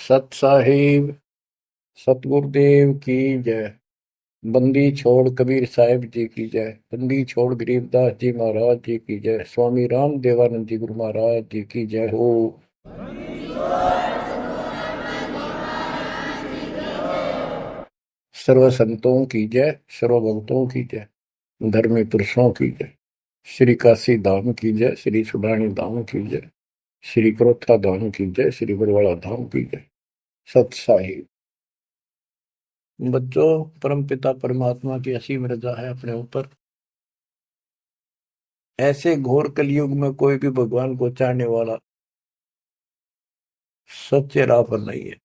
सत साहिब सतगुरुदेव की जय। बंदी छोड़ कबीर साहिब जी की जय। बंदी छोड़ गरीबदास जी महाराज जी की जय। स्वामी राम देवानंद जी गुरु महाराज जी की जय हो। सर्व संतों की जय, सर्व भक्तों की जय, धर्मी पुरुषों की जय। श्री काशी धाम की जय, श्री सुडानी धाम की जय, श्री क्रोथा धाम की जय, श्री बरवाड़ा धाम की जय। सत साहिब। बच्चों, परमपिता परमात्मा की असीम रजा है अपने ऊपर। ऐसे घोर कलयुग में कोई भी भगवान को चाहने वाला सच्चे राह पर नहीं है।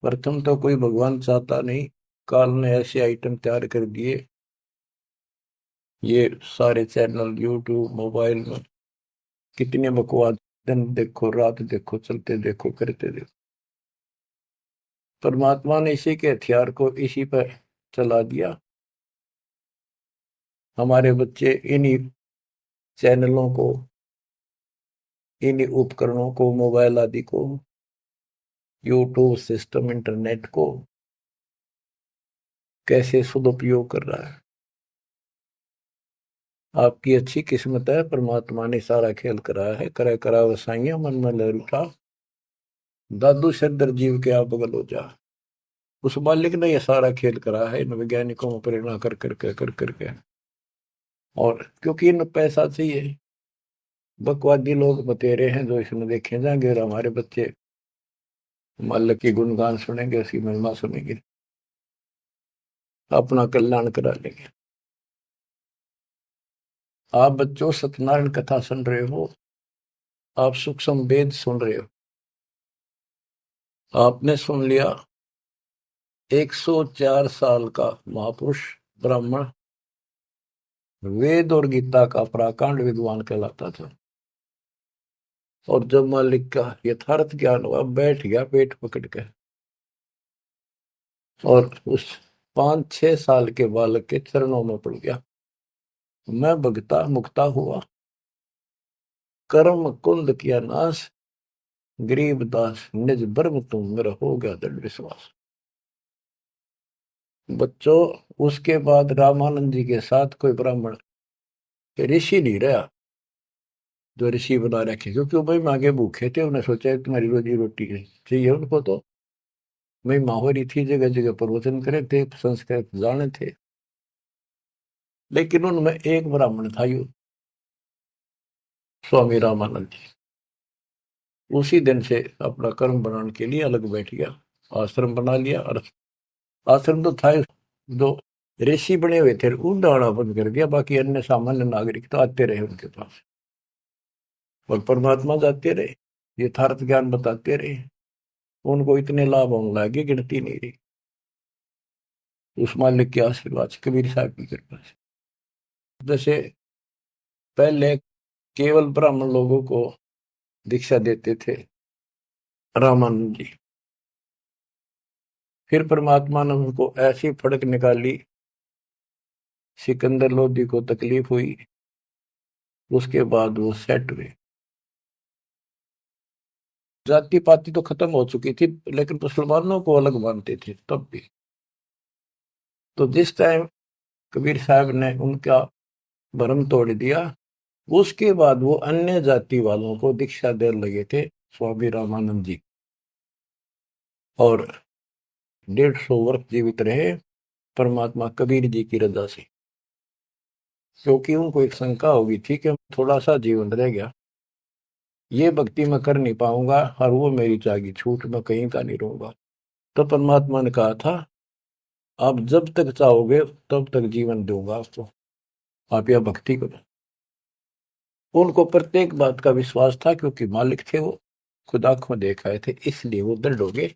प्रथम तो कोई भगवान चाहता नहीं। काल ने ऐसे आइटम तैयार कर दिए, ये सारे चैनल यूट्यूब मोबाइल में कितने बकवास, दिन देखो रात देखो, चलते देखो करते देखो। परमात्मा ने इसी के हथियार को इसी पर चला दिया। हमारे बच्चे इन्हीं चैनलों को, इन्हीं उपकरणों को, मोबाइल आदि को, यूट्यूब सिस्टम, इंटरनेट को कैसे सदुपयोग कर रहा है। आपकी अच्छी किस्मत है, परमात्मा ने सारा खेल कराया है। करे करा वसाइया मन में लहर उठा, दादू शरदर जीव के आप बगल हो जा। उस मालिक ने यह सारा खेल करा है इन वैज्ञानिकों में प्रेरणा कर करके कर करके। और क्योंकि इन पैसा चाहिए, बकवादी लोग बतेरे हैं जो इसमें देखे जाएंगे, और हमारे बच्चे मालिक की गुणगान सुनेंगे, उसकी महिमा सुनेंगे, अपना कल्याण करा लेंगे। आप बच्चों सत्यनारायण कथा सुन रहे हो, आप सूक्ष्म वेद सुन रहे हो। आपने सुन लिया 104 साल का महापुरुष ब्राह्मण वेद और गीता का प्राकांड विद्वान कहलाता था। और जब मालिक का यथार्थ ज्ञान हुआ, बैठ गया पेट पकड़ के, और उस 5-6 साल के बालक के चरणों में पड़ गया। मैं भगता मुक्ता हुआ, कर्म कुंद किया नाश, गरीब दास निज ब्रह्म तुम, मेरा हो गया दृढ़ विश्वास। बच्चों, उसके बाद रामानंद जी के साथ कोई ब्राह्मण ऋषि नहीं रहा जो ऋषि बना रखे, क्योंकि वो भाई मांगे भूखे थे। उन्हें सोचा तुम्हारी रोजी रोटी चाहिए उनको, तो भाई माहौरी थी, जगह जगह प्रवचन करे थे, संस्कृत जाने थे। लेकिन उनमें एक ब्राह्मण था, यू स्वामी रामानंद जी। उसी दिन से अपना कर्म बनाने के लिए अलग बैठ गया, आश्रम बना लिया। और आश्रम तो था जो ऋषि बने हुए थे, उनका आना बंद कर दिया। बाकी अन्य सामान्य नागरिक तो आते रहे उनके पास, और परमात्मा जाते रहे, यथार्थ ज्ञान बताते रहे। उनको इतने लाभ होने लगे, गिनती नहीं रही। उस मालिक के आशीर्वाद से, कबीर साहब की कृपा से। जैसे पहले केवल ब्राह्मण लोगों को दीक्षा देते थे रामानंद जी, फिर परमात्मा ने उनको ऐसी फड़क निकाली, सिकंदर लोधी को तकलीफ हुई, उसके बाद वो सेट हुए। जाति पाति तो खत्म हो चुकी थी, लेकिन मुसलमानों को अलग मानते थे तब भी। तो जिस टाइम कबीर साहब ने उनका भरम तोड़ दिया, उसके बाद वो अन्य जाति वालों को दीक्षा देने लगे थे स्वामी रामानंद जी। और 150 वर्ष जीवित रहे परमात्मा कबीर जी की रजा से, क्योंकि उनको एक शंका हो गई थी कि थोड़ा सा जीवन रह गया, ये भक्ति मैं कर नहीं पाऊंगा, और वो मेरी जागी छूट, मैं कहीं का नहीं रहूंगा। तो परमात्मा ने कहा था, आप जब तक चाहोगे तब तक जीवन दूंगा आपको, आप यह भक्ति करो। उनको प्रत्येक बात का विश्वास था, क्योंकि मालिक थे वो, खुद आंखों देख आए थे, इसलिए वो दृढ़ हो गए।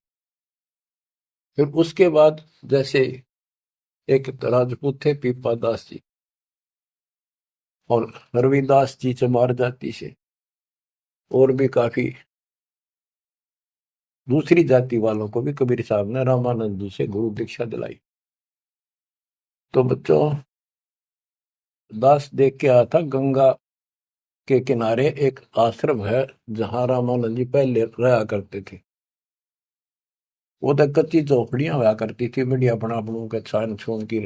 फिर उसके बाद जैसे एक राजपूत थे पीपा दास जी, और रविदास जी चमार जाति से, और भी काफी दूसरी जाति वालों को भी कबीर साहब ने रामानंद जी से गुरु दीक्षा दिलाई। तो बच्चों, दास देख के आया था, गंगा के किनारे एक आश्रम है जहां रामानंद जी पहले रहा करते थे। वो तो कच्ची झोपड़ियां हुआ करती थी, बढ़िया बना बनू के छान छून की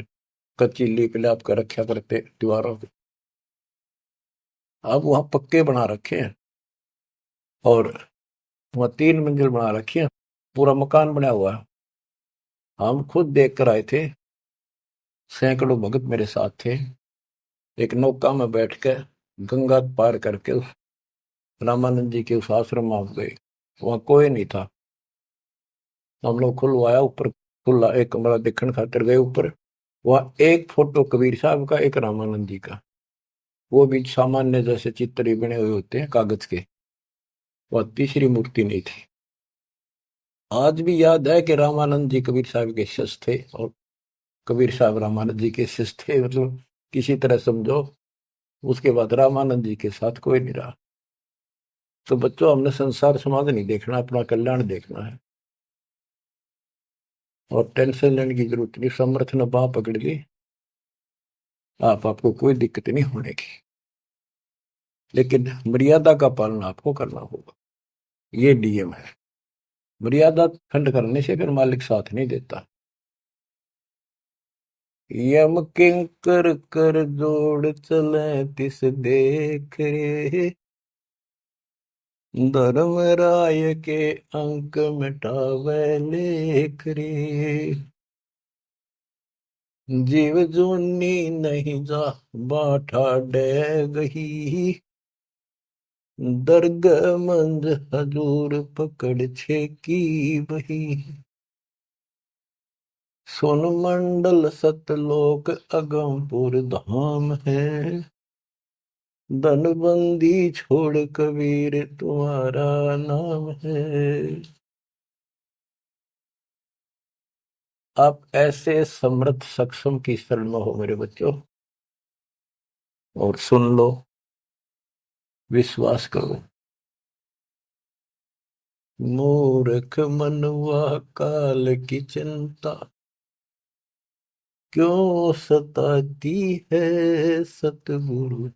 कच्ची लीप लाप कर रखा करते दीवारों पे। अब वहां पक्के बना रखे हैं, और वहां 3 मंजिल बना रखी है, पूरा मकान बना हुआ है। हम खुद देख कर आए थे, सैकड़ों भगत मेरे साथ थे। एक नौका में बैठ के गंगा पार करके उस रामानंद जी के उस आश्रम में गए। वहां कोई नहीं था। हम लोग खुलवाया ऊपर, खुला एक कमरा देखने खातिर गए ऊपर। वहां एक फोटो कबीर साहब का, एक रामानंद जी का, वो भी सामान्य जैसे चित्र ही बने हुए होते हैं कागज के। वह तीसरी मूर्ति नहीं थी। आज भी याद है कि रामानंद जी कबीर साहब के शिष्य थे, और कबीर साहब रामानंद जी के शिष्य थे, मतलब किसी तरह समझो। उसके बाद रामानंद जी के साथ कोई नहीं रहा। तो बच्चों, हमने संसार समाज नहीं देखना, अपना कल्याण देखना है। और टेंशन लेने की जरूरत नहीं। समर्थ ने बाह पकड़ ली, आपको कोई दिक्कत नहीं होने की। लेकिन मर्यादा का पालन आपको करना होगा, ये नियम है। मर्यादा खंड करने से फिर मालिक साथ नहीं देता। यम किंकर कर जोड़ चले तिस देख रे, धर्म राय के अंक मिटावे लेख रे। जीव जूनी नहीं जा बाठा डे गही, दर्ग मंज हजूर पकड़ छे की बही। सोन मंडल सतलोक अगमपुर धाम है, धनबंदी छोड़ कबीर तुम्हारा नाम है। आप ऐसे समर्थ सक्षम की शरण में हो मेरे बच्चों, और सुन लो, विश्वास करो। मूर्ख मनुआ काल की चिंता, क्यों सताती है सतगुरु,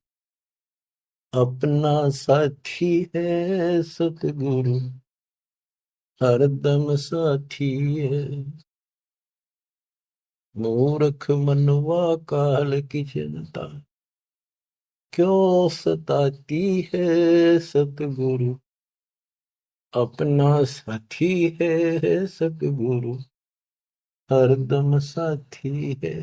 अपना साथी है सतगुरु, हरदम साथी है। मूर्ख मनुआ काल की चिंता, क्यों सताती है सतगुरु, अपना साथी है सतगुरु, हरदम साथी है।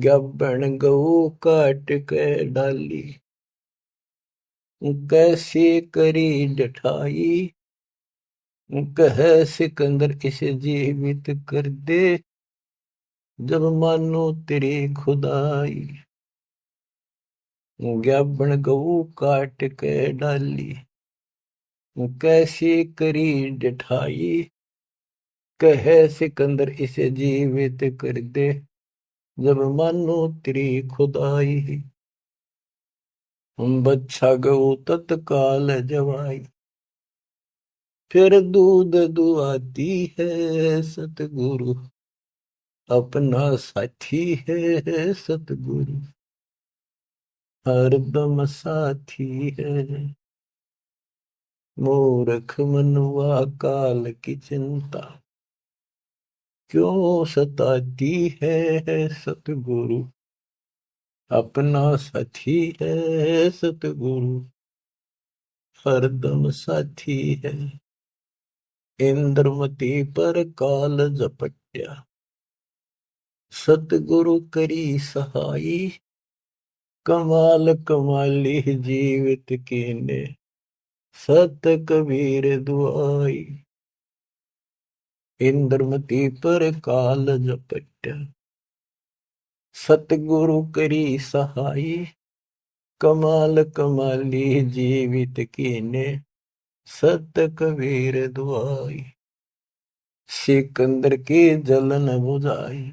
गब्बन गऊ काट के डाली, कैसे करी डठाई, कह सिकंदर इसे जीवित कर दे, जब मानो तेरी खुदाई। गब्बन गऊ काट के डाली, कैसे करी डठाई, कह सिकंदर इसे जीवित कर दे, जब मानो तेरी खुदाई। बच्चा गऊ तत्काल जवाई, फिर दूध दुआती है सतगुरु, अपना साथी है सतगुरु, हरदम साथी है। मूर्ख मनुआ काल की चिंता, क्यों सताती है सतगुरु, अपना साथी है सतगुरु, हरदम साथी है। इंद्रमती पर काल झपट्या, सतगुरु करी सहाई, कमाल कमाली जीवित कीने, सत कबीर दुआई। इंद्रमती पर काल झपट्या, सतगुरु करी सहाई, कमाल कमाली जीवित कीने, सत कबीर दुआई। सिकंदर की जलन बुझाई,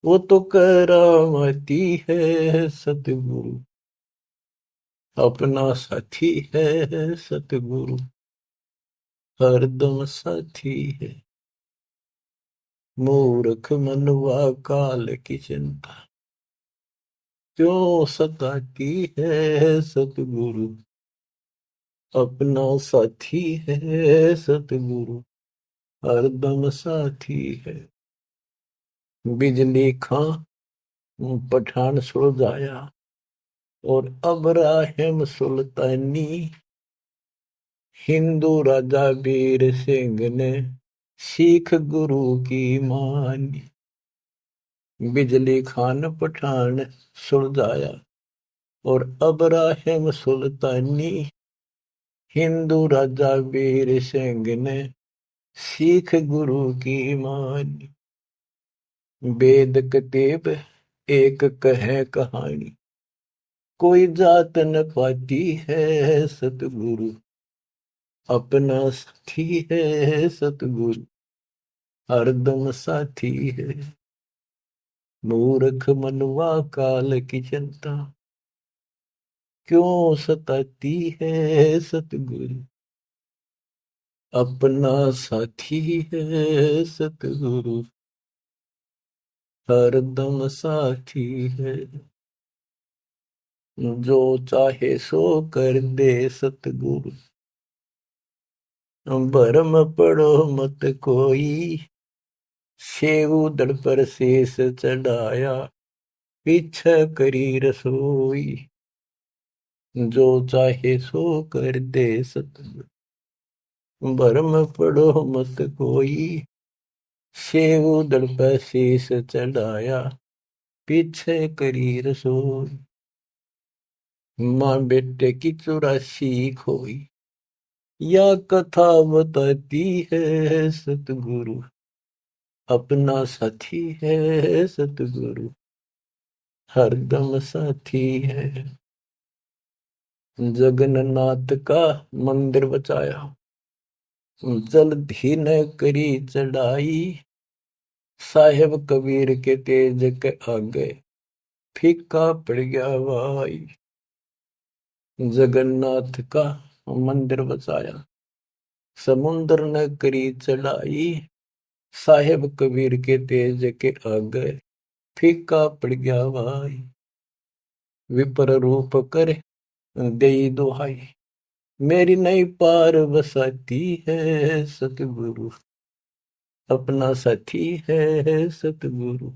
वो तो करामती है सतगुरु, अपना साथी है सतगुरु, हरदम साथी है। मूर्ख मनुआ काल की चिंता, क्यों सताती है सतगुरु, अपना साथी है सतगुरु, हरदम साथी है। बिजली खां पठान सुलझाया और अब्राहिम सुल्तानी, हिंदू राजा वीर सिंह ने सिख गुरु की मानी। बिजली खान पठान सुलझाया और अब्राहिम सुल्तानी, हिंदू राजा वीर सिंह ने सिख गुरु की मानी। वेद कतेब एक कहे कहानी, कोई जात न पाती है सतगुरु, अपना साथी है सतगुरु, हरदम साथी है। मूर्ख मनुआ काल की चिंता, क्यों सताती है सतगुरु, अपना साथी है सतगुरु, हरदम साथी है। जो चाहे सो कर दे सतगुरु, भरम पड़ो मत कोई, सेव दड़ पर शेष चढ़ाया, पीछे करी रसोई। जो चाहे सो कर दे सतगुरु, भरम पड़ो मत कोई, सेव दड़ पर शेष चढ़ाया, पीछे करी रसोई। माँ बेटे की चौरासी खोई, या कथा बताती है सतगुरु, अपना साथी है सतगुरु, हरदम साथी है। जगन्नाथ का मंदिर बचाया, जल्दी न करी चढ़ाई, साहेब कबीर के तेज के आगे फीका पड़ गया भाई। जगन्नाथ का मंदिर बचाया, समुद्र न करी चढ़ाई, साहेब कबीर के तेज के आगे फीका पड़ गया भाई। विपर रूप कर दई दुहाई, मेरी नई पार बसाती है सतगुरु, अपना साथी है सतगुरु,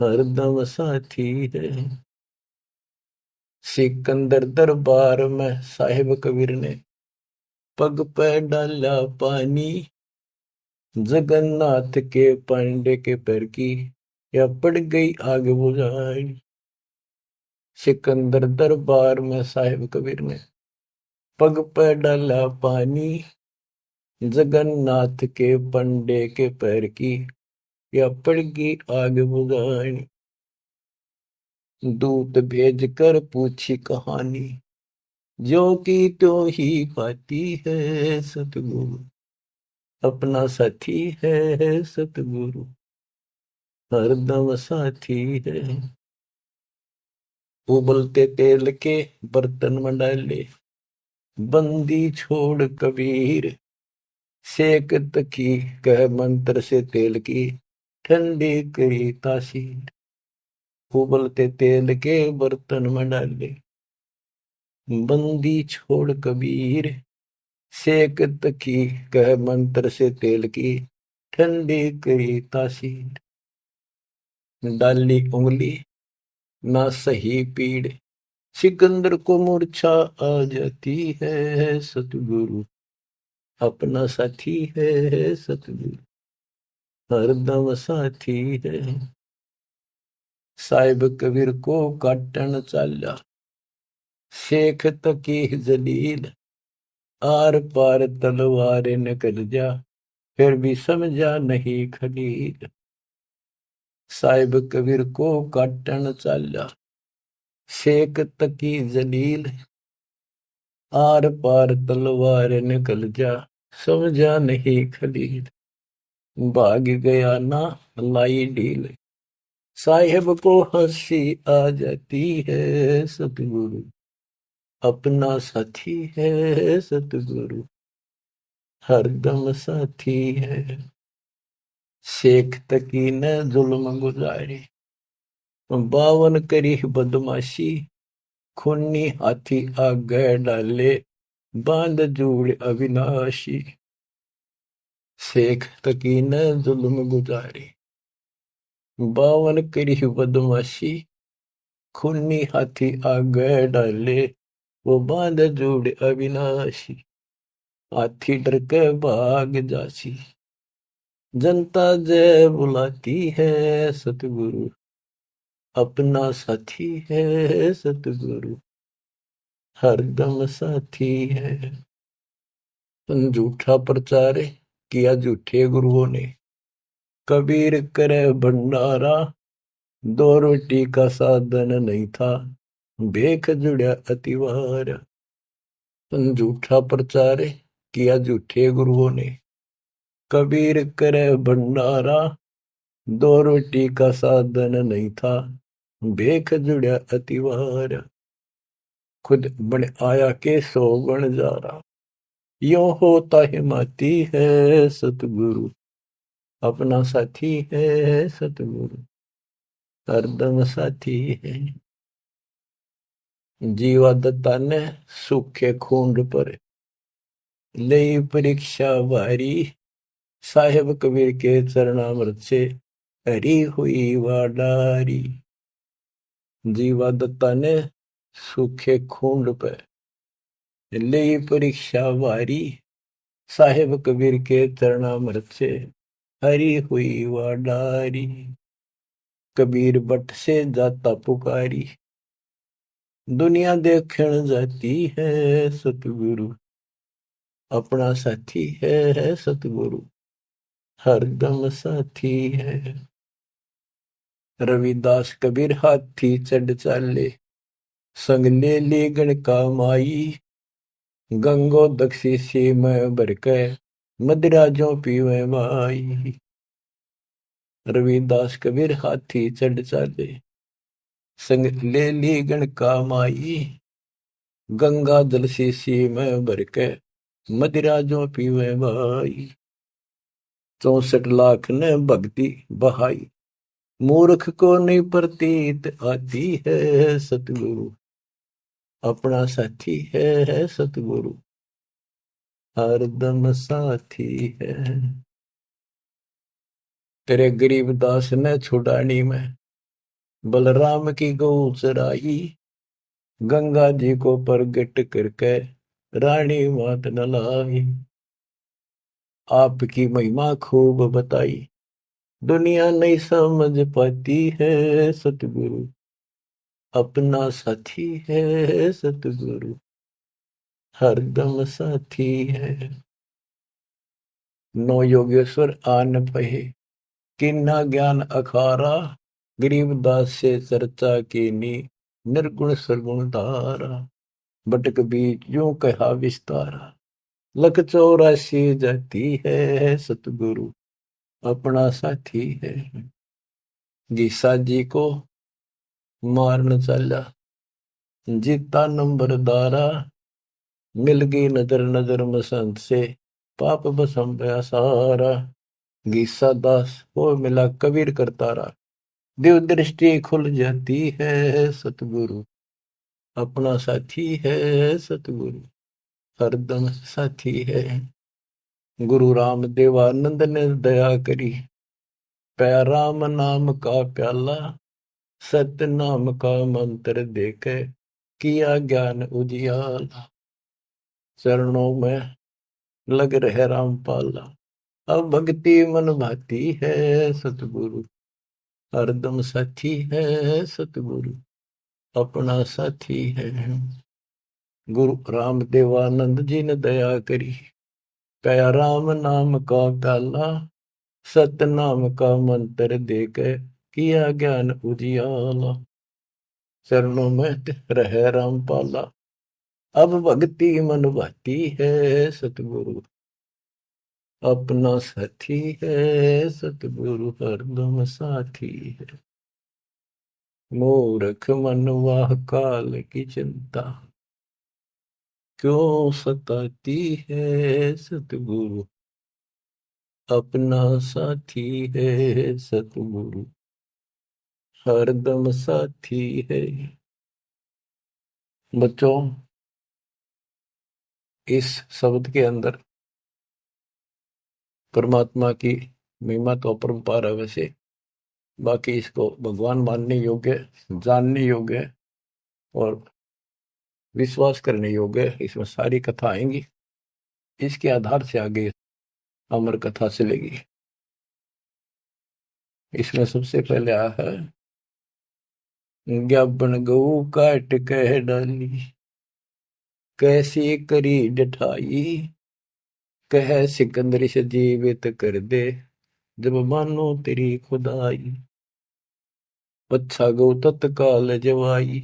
हरदम साथी है। सिकंदर दरबार में साहिब कबीर ने पग पे डाला पानी, जगन्नाथ के पांडे के पैर की या पड़ गई आग बुझाई। सिकंदर दरबार में साहिब कबीर ने पग पे डाला पानी, जगन्नाथ के पंडे के पैर की या पड़ गई आग बुझाई। दूत भेज कर पूछी कहानी, जो की तो ही पाती है सतगुरु, अपना साथी है सतगुरु, हरदम साथी है। उबलते तेल के बर्तन में डाले, बंदी छोड़ कबीर, सेक तकी कह मंत्र से तेल की, ठंडी करी तासीर। उबलते तेल के बर्तन में डाले, बंदी छोड़ कबीर, सेक तकी कह मंत्र से तेल की, ठंडी करी तासीर। डाली उंगली ना सही पीड़, सिकंदर को मूर्छा आ जाती है सतगुरु, अपना साथी है सतगुरु, हरदम साथी है। साहिब कबीर को काटन चाला, शेख तकी जलील, आर पार तलवार निकल जा, फिर भी समझा नहीं खलील। साहिब कबीर को काटन चाला, शेख तकी जलील, आर पार तलवार निकल जा, समझा नहीं खलील। भाग गया ना लाई ढील, साहिब को हंसी आ जाती है सतगुरु, अपना साथी है सतगुरु, हरदम साथी है। शेख तकी ने जुल्म गुजारे, 52 करी बदमाशी, खूनी हाथी आगे डाले, बांध जोड़ अविनाशी। शेख तकी न जुल्म गुजारे, 52 करी बदमाशी, खूनी हाथी आगे डाले, वो बांध जोड़ अविनाशी, हाथी डर के भाग जासी, जनता जय बुलाती है, सतगुरु अपना साथी है, सतगुरु हरदम साथी है। झूठा प्रचार किया झूठे गुरुओं ने, कबीर करे भंडारा, दो रोटी का साधन नहीं था, भेख जुड़ा अतिवार। झूठा प्रचार किया झूठे गुरुओं ने, कबीर करे भंडारा, दो रोटी का साधन नहीं था, भेख जुड़ा अतिवार। खुद बन आया के सो बन जा रहा, यो होता हिमाती है, सतगुरु अपना साथी है, सतगुरु हरदम साथी है। जीवा दत्ता ने सूखे खूंड पर ले परीक्षा भारी, साहेब कबीर के चरणामृत से हरी हुई वाडारी। जीवा दत्ता ने सूखे खूंड पर ले परीक्षा भारी, साहेब कबीर के चरणामृत से हरी हुई वाडारी। कबीर बट से जाता पुकारी, दुनिया देखण जाती है, सतगुरु अपना साथी है, सतगुरु हरदम साथी है। रविदास कबीर हाथी चढ़ चाले, संग ले ली गण का माई, गंगो दक्षी सी में भर के मदिरा जो पीवे माई। रविदास कबीर हाथी चढ़ चाले, संग ले ली गण का माई, गंगा जल सी में भर के मदिरा जो पीवे माई। 64 लाख ने भक्ति बहाई, मूर्ख को नहीं प्रतीत आती है, सतगुरु अपना साथी है, सतगुरु हरदम साथी है। तेरे गरीब दास ने छुड़ानी में बलराम की गौ चराई, गंगा जी को प्रगट करके रानी मात न लाई। आपकी महिमा खूब बताई, दुनिया नहीं समझ पाती है, सतगुरु अपना साथी है, सतगुरु हरदम साथी है। नो योगेश्वर आन पहे, किन्ना ज्ञान अखारा, गरीबदास से चर्चा कीनी, निर्गुण सरगुण धारा। बटक बीच यूं कहा विस्तारा, लख 84 जाती है, सतगुरु अपना साथी है। गीसा जी को मारन चला, जीता नंबर दारा, मिल गई नजर नजर मसंत से, पाप बसम गया सारा। गीसा दास को मिला कबीर करतारा, दिव दृष्टि खुल जाती है, सतगुरु अपना साथी है, सतगुरु हरदम साथी है। गुरु राम देवानंद ने दया करी, पया राम नाम का प्याला, सत्य नाम का मंत्र देके किया ज्ञान उजियाला। चरणों में लग रहे रामपाला, अब भक्ति मन भाती है, सतगुरु हरदम साथी है, सतगुरु अपना साथी है। गुरु राम देवानंद जी ने दया करी, कया राम नाम का प्याला, सत्य नाम का मंत्र देके किया ज्ञान उजियाला। चरणों में रहे रामपाला, अब भक्ति मन भाती है, सतगुरु अपना साथी है, सतगुरु हरदम साथी है। मूर्ख मनवा काल की चिंता, क्यों सताती है, सतगुरु अपना साथी है, सतगुरु हरदम साथी है। बच्चों, इस शब्द के अंदर परमात्मा की महिमा तो अपरंपार है वैसे, बाकी इसको भगवान मानने योग्य, जानने योग्य और विश्वास करने योग्य, इसमें सारी कथा आएंगी। इसके आधार से आगे अमर कथा चलेगी। इसमें सबसे पहले आया है, ज्ञापन गऊ काट कह डाली, कैसी करी डठाई, कह सिकंदर से जीवित कर दे, जब मानो तेरी खुदाई। पच्छा गौ तत्काल जवाई,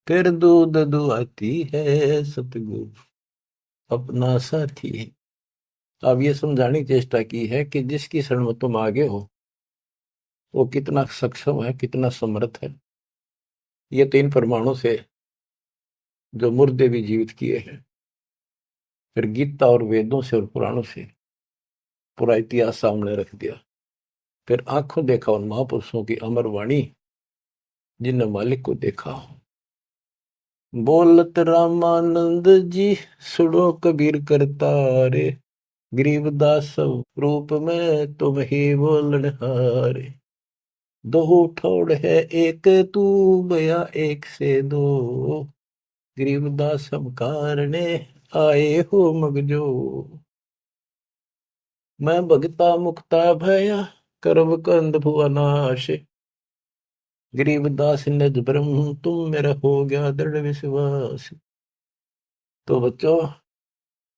कर दूध दुआती है, सतगुरु अपना साथी है। अब ये समझाने की चेष्टा की है कि जिसकी शरण में तुम आगे हो वो कितना सक्षम है, कितना समर्थ है। ये 3 परमाणु से जो मुर्दे भी जीवित किए हैं, फिर गीता और वेदों से और पुराणों से पूरा इतिहास सामने रख दिया। फिर आंखों देखा उन महापुरुषों की अमर वाणी जिनने मालिक को देखा। बोलत रामानंद जी, सुनो कबीर करतारे, गरीबदास रूप में तुम ही बोलनहारे। दो ठोड़ है एक तू, बया एक से दो, गरीबदास हम कारणे आए हो मगजो। मैं भगता मुक्ता भया, कर्म कंद भुवनाश, गरीबदास निज ब्रह्म तुम मेरा हो गया दृढ़ विश्वास। तो बच्चों,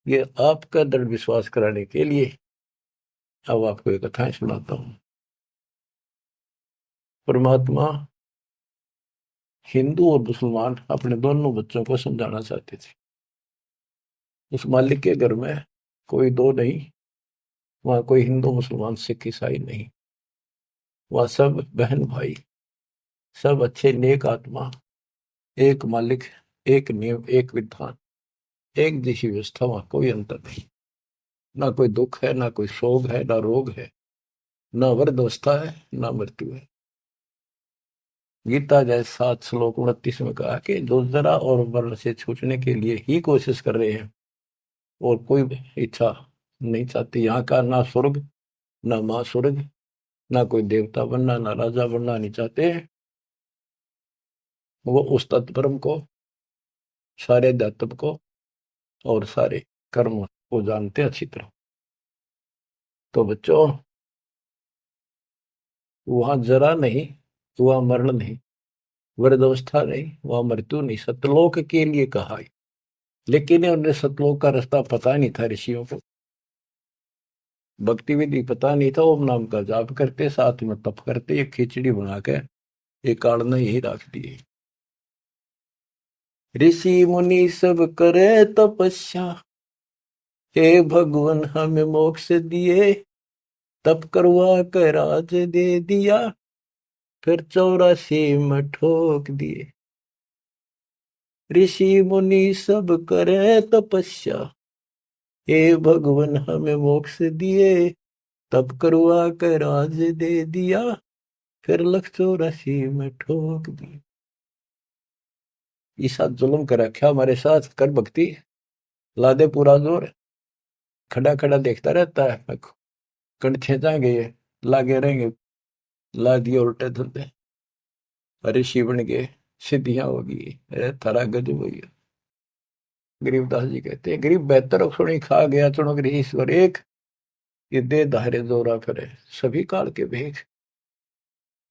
ये आपका दृढ़ विश्वास कराने के लिए अब आपको एक कथाएं सुनाता हूं। परमात्मा हिंदू और मुसलमान अपने दोनों बच्चों को समझाना चाहते थे। उस मालिक के घर में कोई दो नहीं, वहां कोई हिंदू मुसलमान सिख ईसाई नहीं, वह सब बहन भाई, सब अच्छे नेक आत्मा, एक मालिक, एक नियम, एक विधान, एक जैसी व्यवस्था, वहां कोई अंतर नहीं। ना कोई दुख है, ना कोई शोक है, ना रोग है, ना वृद्धावस्था है, ना मृत्यु है। गीता जय 7 श्लोक 29 में कहा कि जो जरा और वर्ण से छूटने के लिए ही कोशिश कर रहे हैं और कोई इच्छा नहीं चाहती, यहाँ का ना स्वर्ग, ना मां स्वर्ग, ना कोई देवता बनना, ना राजा बनना नहीं चाहते, वो उस तत्परम को, सारे दातव को और सारे कर्म को जानते अच्छी तरह। तो बच्चों, वहां जरा नहीं, वहां मरण नहीं, वृद्धावस्था नहीं, वहां मृत्यु नहीं, सतलोक के लिए कहा है। लेकिन उन्हें सतलोक का रास्ता पता नहीं था ऋषियों को, भक्ति विधि पता नहीं था। ओम नाम का जाप करते, साथ में तप करते, एक खिचड़ी बना के एक काढ़ना यही रख दिए। ऋषि मुनि सब करे तपस्या, हे भगवान हमें मोक्ष दिए, तप करवा कर राज दे दिया, फिर 84 में ठोक दिए। ऋषि मुनि सब करे तपस्या, हे भगवान हमें मोक्ष दिए, तप करवा कर राज दे दिया, फिर 184 में ठोक दिए। ईसा जुल्म कर रखा हमारे साथ, कर भक्ति, ला दे पूरा जोर। खड़ा खड़ा देखता रहता है, कंठे जाएंगे, लागे रहेंगे, ला दिए उल्टे धंधे, ऋषि बन गए, सिद्धियां होगी, अरे थारा गजब हो गया। गरीबदास जी कहते हैं, गरीब बेहतर सुनी खा गया चुनो गृह ईश्वर एक, ये दे धारे जोरा फिरे सभी काल के भेख।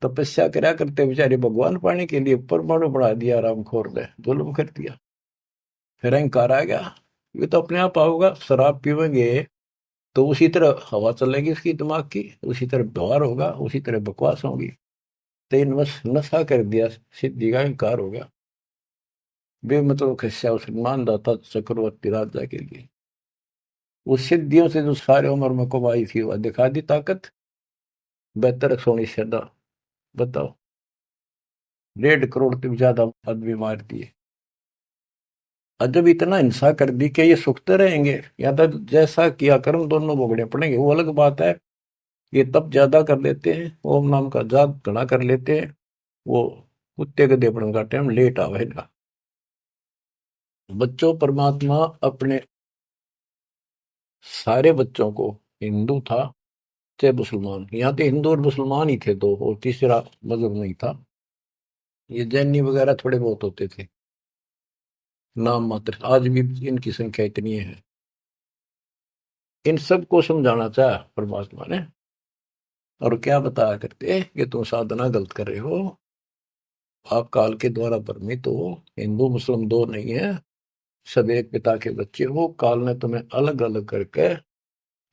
तपस्या करा करते बेचारे भगवान पाने के लिए परमाणु बढ़ा दिया, रामखोर ने जुल्म कर दिया। फिर अहंकार आ गया, ये तो अपने आप आओगा। शराब पीवेंगे तो उसी तरह हवा चलेगी उसकी दिमाग की, उसी तरह व्यवहार होगा, उसी तरह बकवास होगी। तेन बस नशा कर दिया, सिद्धि का अहंकार हो गया। बेमतलब खस्या उस मानदाता चक्रवर्ती राजा के लिए, उस सिद्धियों से जो सारे उम्र में कमाई थी वह दिखा दी ताकत। बेहतर सोनी सदा, बताओ, 1.5 करोड़ से ज्यादा आदमी मार दिए। और जब इतना हिंसा कर दी कि ये सुखते रहेंगे या तो जैसा किया कर्म दोनों भोगने पड़ेंगे, वो अलग बात है। ये तब ज्यादा कर लेते हैं, ओम नाम का जाप घना कर लेते हैं, वो कुत्ते के देपड़न का टाइम लेट आवेगा। बच्चों, परमात्मा अपने सारे बच्चों को हिंदू था चाहे मुसलमान, यहाँ तो हिंदू और मुसलमान ही थे दो, और तीसरा मजहब नहीं था। ये जैनी वगैरह थोड़े बहुत होते थे, नाम मात्र। आज भी इनकी संख्या इतनी है। इन सबको समझाना चाहा परमात्मा ने, और क्या बताया करते कि तुम साधना गलत कर रहे हो, आप काल के द्वारा भ्रमित हो। हिंदू मुस्लिम दो नहीं है, सब एक पिता के बच्चे हो। काल ने तुम्हें अलग अलग करके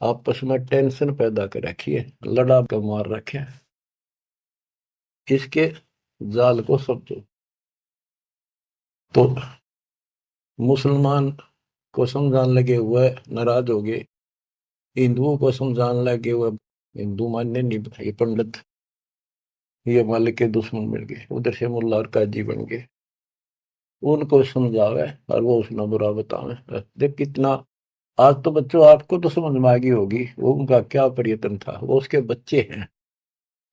आपस में टेंशन पैदा कर रखी है, लड़ा के मार रखे है। इसके जाल को समझो। तो मुसलमान को समझाने लगे हुए नाराज हो गए, हिंदुओं को समझाने लगे हुए हिंदू मानने नहीं, ये पंडित, ये मालिक के दुश्मन मिल गए। उधर से मुल्ला और काजी बन गए, उनको समझावे और वो उसने बुरा बतावे। देख कितना। आज तो बच्चों आपको तो समझ में आ गई होगी वो उनका क्या प्रयत्न था। वो उसके बच्चे हैं,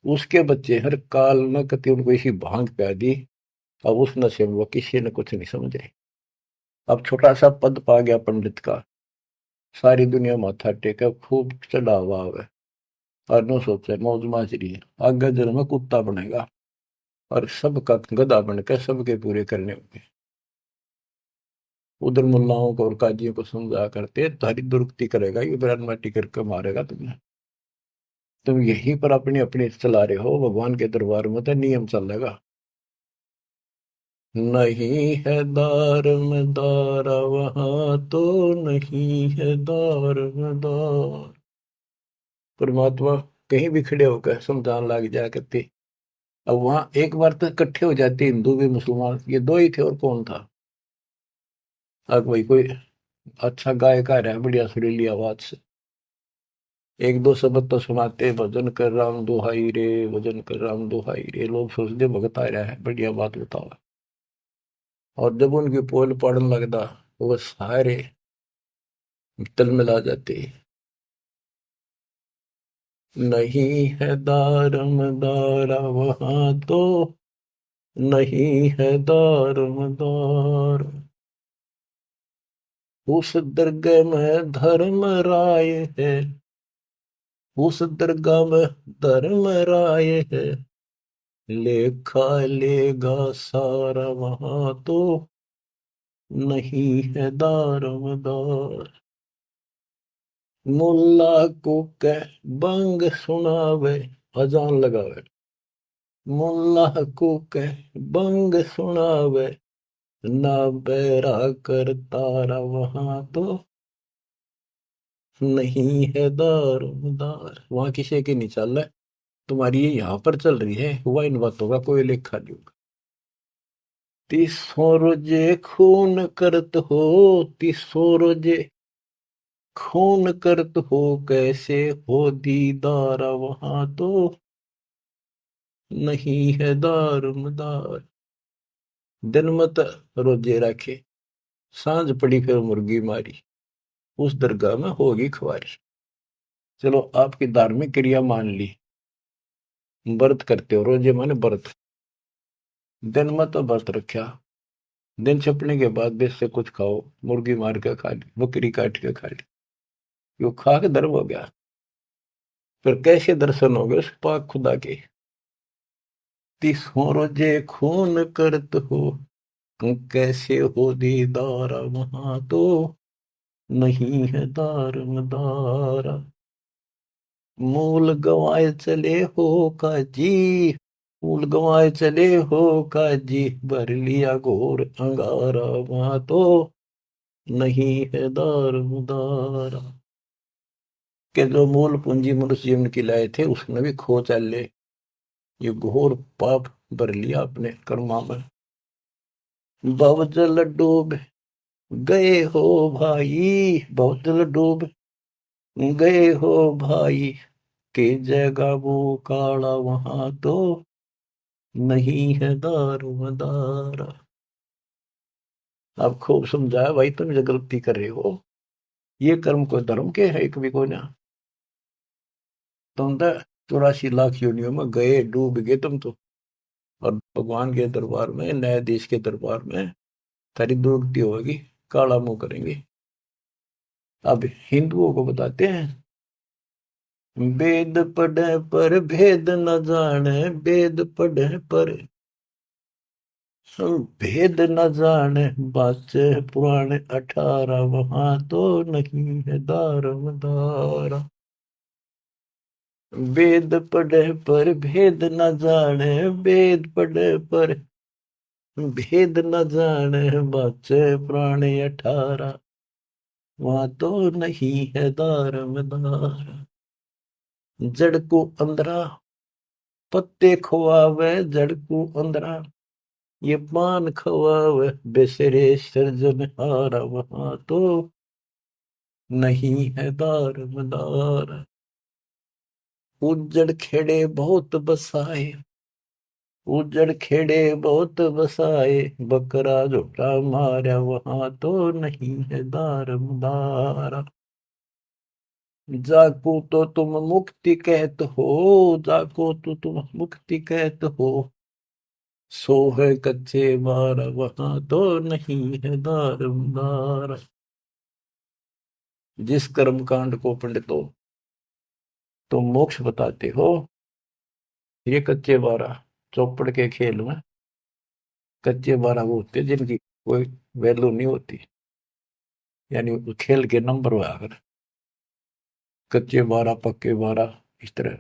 उसके बच्चे हर काल में कति उनको इसी भांग पिला दी। अब उस नशे में वो किसी ने कुछ नहीं समझे। अब छोटा सा पद पा गया पंडित का, सारी दुनिया माथा टेका, खूब चढ़ा हुआ है, और न सोचे मौज माजरी है, आगे जन्म में कुत्ता बनेगा और सबका गधा बनकर सबके पूरे करने होंगे। उधर मुल्लाओं को और काजियों को समझा करते तारी दुरुक्ति करेगा, ये बयान माटी करके मारेगा तुम्हें। तुम यहीं पर अपनी अपनी चला रहे हो, भगवान के दरबार में तो नियम चलेगा। नहीं है दार में दारा वहां तो नहीं है दार में दार। परमात्मा कहीं भी खड़े होकर समझान लग जाया करते। अब वहां एक बार तो इकट्ठे हो जाते हिंदू भी मुसलमान, ये दो ही थे और कौन था। अब भाई कोई अच्छा गायक आ रहा है बढ़िया सुरीली आवाज से, एक दो शब्द तो सुनाते, भजन कर राम दुहाई रे, भजन कर राम दुहाई रे, लोग सोचते भगत आ रहा है, बढ़िया बात बताओ। और जब उनकी पोल पड़न लगता, वो सारे तल मिला जाते। नहीं है दारम दारा वहां तो नहीं है दारम दार। उस दरगाह में धर्म राय है, उस दरगाह में धर्म राय है, लेखा लेगा सारा वहां तो नहीं है दारमदार। मुल्ला को कह बंग सुनावे, अजान लगावे, मुल्ला को कह बंग सुनावे, ना बैरा कर तारा वहां तो नहीं है दारमदार। वहां किसी की नहीं चल रहा है, तुम्हारी ये यहाँ पर चल रही है, हुआ इन बातों का कोई लेखा नहीं होगा। तीसों रोजे खून करत हो, तीसों रोजे खून करत हो, कैसे हो दीदार वहां तो नहीं है दारमदार। दिन मत रोजे रखे, सांझ पड़ी फिर मुर्गी मारी, उस दरगाह में होगी खुआरी। चलो आपकी धार्मिक क्रिया मान ली, व्रत करते हो, रोजे माने व्रत, दिन मत व्रत रखा, दिन छपने के बाद बेच से कुछ खाओ, मुर्गी मार के खा ली, बकरी काट के खा ली, यो खा के धर्म हो गया। फिर कैसे दर्शन हो गए उस पाक खुदा के। तीसों रोजे खून करत हो, कैसे हो दीदार वहां तो नहीं है दारमदार। मूल गवाए चले हो काजी, मूल गवाए चले हो काजी, भर लिया घोर अंगारा वहां तो नहीं है दारमदार। के जो मूल पूंजी मनुष्य जीवन की लाए थे उसने भी खो चले, ये घोर पाप भर लिया अपने कर्मा में। भवजल डूब गए हो भाई, भवजल डूब गए हो भाई, के जगह वो काला वहां तो नहीं है दारोमदार। आप खूब समझाया भाई, तुम जो गलती कर रहे हो, ये कर्म को धर्म के है एक भी कोई ना। तुम तो 84 लाख योनियों में गए, डूब गए तुम तो, और भगवान के दरबार में, न्यायाधीश के दरबार में तारी दुर्गति होगी, काला मुंह करेंगे। अब हिंदुओं को बताते हैं वेद पढ़े पर भेद न जाने, वेद पढ़े पर भेद न जाने, बाचे पुराने 18 वहां तो नहीं है दारमदारा। वेद पढ़े पर भेद न जाने, वेद पढ़े पर भेद न जाने, बाचे पुराने 18 वहां तो नहीं है दारमदारा। जड़ को अंदरा पत्ते खुआवे, जड़ को अंदरा ये पान खवावे, बेसरे सृजनहारा वहां तो नहीं है दारमदारा। उजड़ खेड़े बहुत बसाए, उजड़ खेड़े बहुत बसाए, बकरा झोटा मारा वहां तो नहीं है दारमदारा। जाको तो तुम मुक्ति कहत हो, जाको तो तुम मुक्ति कहत हो, सो है कच्चे बार वहां तो नहीं है दारमदारा। जिस कर्म कांड को पंडितों तुम मोक्ष बताते हो, ये कच्चे बारह चौपड़ के खेल में कच्चे बारह वो होते हैं जिनकी कोई वैल्यू नहीं होती, यानी खेल के नंबर हुआ अगर कच्चे बारह पक्के बारह इस तरह।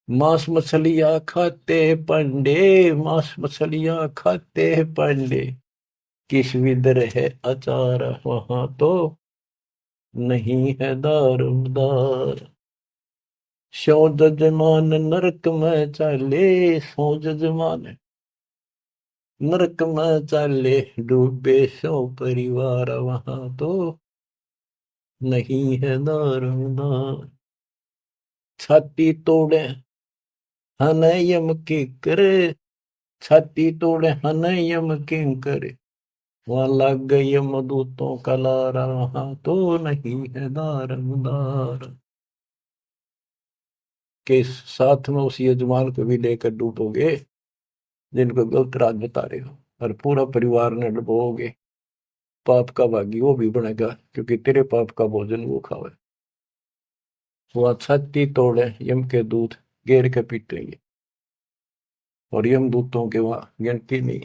मांस मछलियां खाते पंडे, मांस मछलियां खाते पंडे, किस विदर है अचार वहां तो नहीं है दारमदार। सो जजमान नरक में चाले, सो जजमान नरक में चाले, डूबे सो परिवार वहां तो नहीं है दारमदार। छाती तोड़े हन यम के करे, छाती तोड़े हन यम के करे, वहां लग गई यमदूतों का लारा वहां तो नहीं है दारमदार। के साथ में उस यजमान को भी लेकर डूबोगे जिनको गलत रात बता रहे हो, और पूरा परिवार ने डुबोगे, पाप का भागी वो भी बनेगा क्योंकि तेरे पाप का भोजन वो खावे। वह छाती तोड़े यम के दूत घेर के पीटेंगे, और यम दूतों के वहां गिनती नहीं,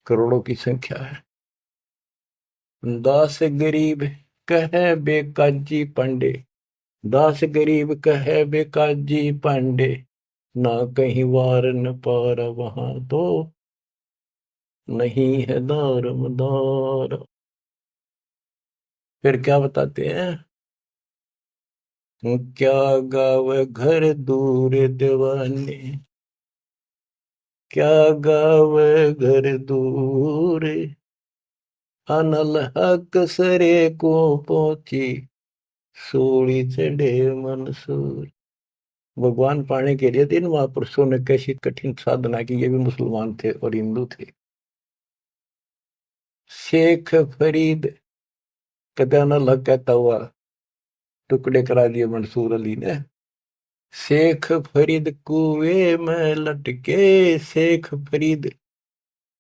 करोड़ों की संख्या है। दास गरीब कहे बेकाजी पांडे, दास गरीब कहे बेकाजी पांडे, ना कहीं वार न पार वहां तो नहीं है दारमदार। फिर क्या बताते हैं, क्या गावे घर दूर दीवाने, क्या गावे घर दूर, अनल हक सरे को पहुंची, सूली चढ़े मंसूर। भगवान पाने के लिए तीन महापुरुषों ने कैसी कठिन साधना की, ये भी मुसलमान थे और हिंदू थे। शेख फरीद कदा न लग कहता हुआ टुकड़े करा दिए मंसूर अली ने। शेख फरीद कुएं में लटके, शेख फरीद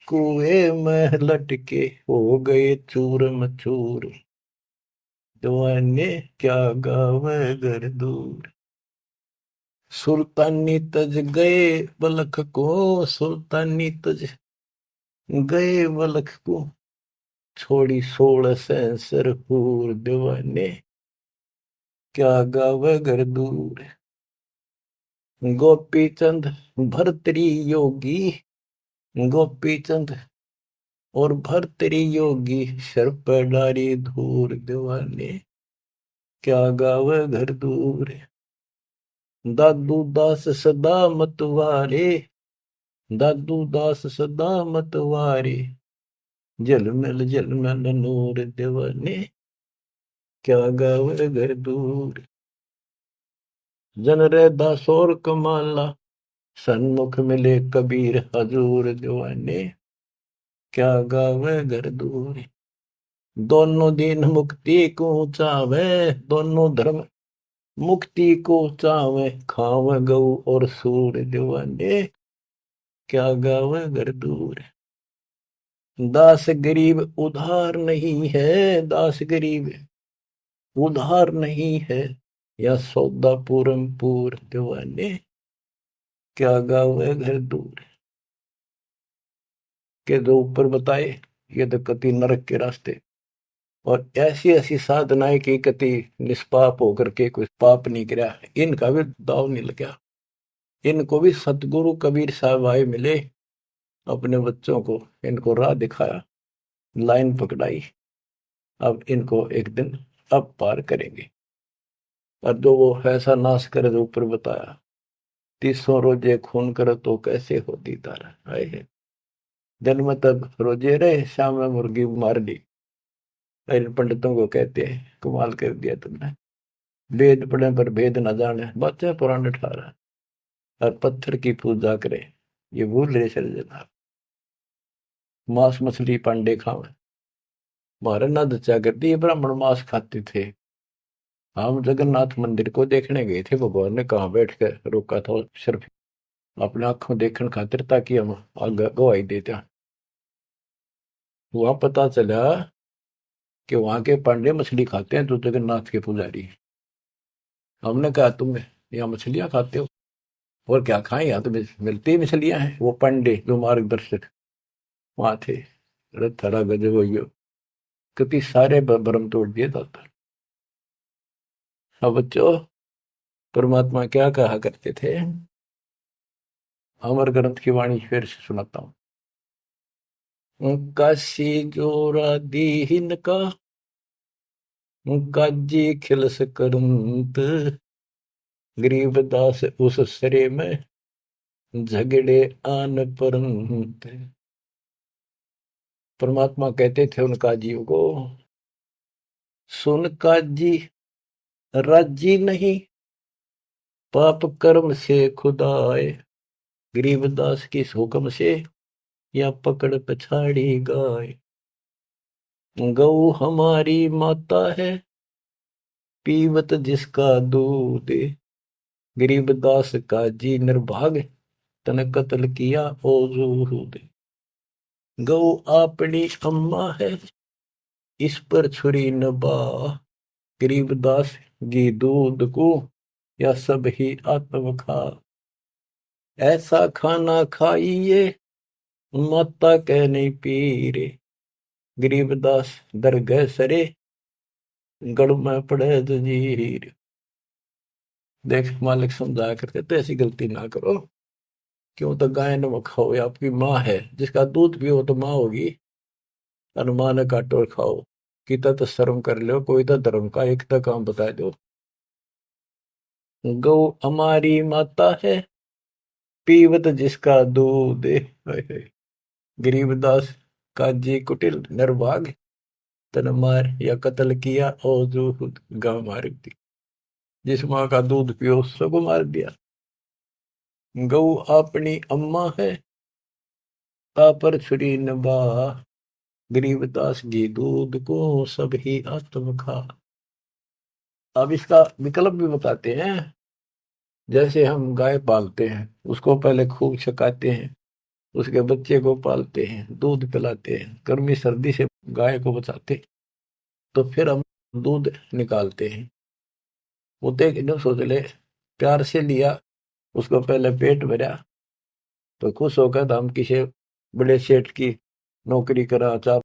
कुएं में लटके, हो गए चूर मचूर, दीवाने क्या गावे घर दूर। सुल्तानी तज गए बलख को, सुल्तानी तज गए बलख को, छोड़ी 16 सेंसर हूर, दीवाने क्या गावे घर दूर। गोपी चंद भरतरी योगी, गोपी चंद और भरतरी योगी, सर पर डारी धूर, दीवाने क्या गावे घर दूर। दादू दास सदा मतवारे, दादू दास सदा मतवारे, जलमल नूर, दीवाने क्या गावे घर दूर। जन रे दासोर कमाला, सन्मुख मिले कबीर हजूर, दीवाने क्या गावे घर दूर। दोनों दिन मुक्ति को चावे, दोनों धर्म मुक्ति को चावे, खावे गऊ और सूर, दीवाने क्या गावे घर दूर। दास गरीब उधार नहीं है, दास गरीब उधार नहीं है, या सौदा पूरम पूर दीवाने, क्या गावे घर दूर। के जो ऊपर बताए ये तो कति नरक के रास्ते, और ऐसी ऐसी साधनाएं की कति निष्पाप होकर के कोई पाप नहीं किया, इनका भी दाव नहीं लगा। इनको भी सतगुरु कबीर साहब आए मिले, अपने बच्चों को इनको राह दिखाया, लाइन पकड़ाई, अब इनको एक दिन अब पार करेंगे। और जो वो ऐसा नाश करे जो ऊपर बताया, 300 रोजे खून करे तो कैसे होती तारा, है जन्म तब रोजे रहे, शाम में मुर्गी मार ली। इन पंडितों को कहते हैं कमाल कर दिया तुमने, वेद पढ़े पर भेद न जाने, बच्चे पुराने ठारा और पत्थर की पूजा करे, ये भूल रहे सर्जना। मांस मछली पांडे खावे, हमारे न दचा करती, ये ब्राह्मण मांस खाते थे। हम जगन्नाथ मंदिर को देखने गए थे, भगवान ने कहाँ बैठ कर रोका था, सिर्फ अपने आंखों देखने खातिर, ताकि हम आगे गवाही देते। वहां पता चला कि वहां के पांडे मछली खाते हैं, तो जगन्नाथ के पुजारी। हमने कहा तुम यहाँ मछलियां खाते हो, और क्या खाएं, यहाँ तो मिलती ही मछलियां हैं। वो पांडे जो मार्गदर्शक वहां थे, अरे थड़ा गजब हो गयो, क्योंकि सारे भ्रम तोड़ दिए जाता। अब बच्चों, परमात्मा क्या कहा करते थे, अमर ग्रंथ की वाणी फिर से सुनाता हूं। काशी जोरा दीन का, काजी खिलस करंत, गरीबदास उस सरे में, झगड़े आन परंत। परमात्मा कहते थे उन काजियों को, सुन काजी राजी नहीं, पाप कर्म से खुदाए, गरीबदास की हुक्म से या पकड़ पछाड़ी गाय। गौ हमारी माता है, पीवत जिसका दूध, गरीबदास का जी निर्भाग, तन कत्ल किया ओ जूद। गौ अपनी अम्मा है, इस पर छुरी न बा, गरीबदास जी दूध को या सब ही आत्म खा। ऐसा खाना खाइए, माता कह नहीं पीरे, गरीबदास दरगह सरे, गढ़ में पड़े जंजीर। देख मालिक समझाया करते तो ऐसी गलती ना करो, क्यों तो गाय न खाओ, या आपकी माँ है, जिसका दूध पियो तो माँ होगी, और माँ ने काटो और खाओ, किता तो शर्म कर लो, कोई तो धर्म का एक तो काम बता दो। गौ हमारी माता है, पीवत जिसका दूध, गरीबदास काजी कुटिल निर्भाग, तन मार या कत्ल किया और जो गांव मार दी। जिस माँ का दूध पियो उसको मार दिया। गौ अपनी अम्मा है, पर छुरी नबा, गरीबदास जी दूध को सब ही आत्म खा। अब इसका विकल्प भी बताते हैं। जैसे हम गाय पालते हैं, उसको पहले खूब छकाते हैं, उसके बच्चे को पालते हैं, दूध पिलाते हैं, गर्मी सर्दी से गाय को बचाते, तो फिर हम दूध निकालते हैं। वो देख सोच ले, प्यार से लिया, उसको पहले पेट भरा, तो खुश होकर हम किसी बड़े सेठ की नौकरी करा, चाप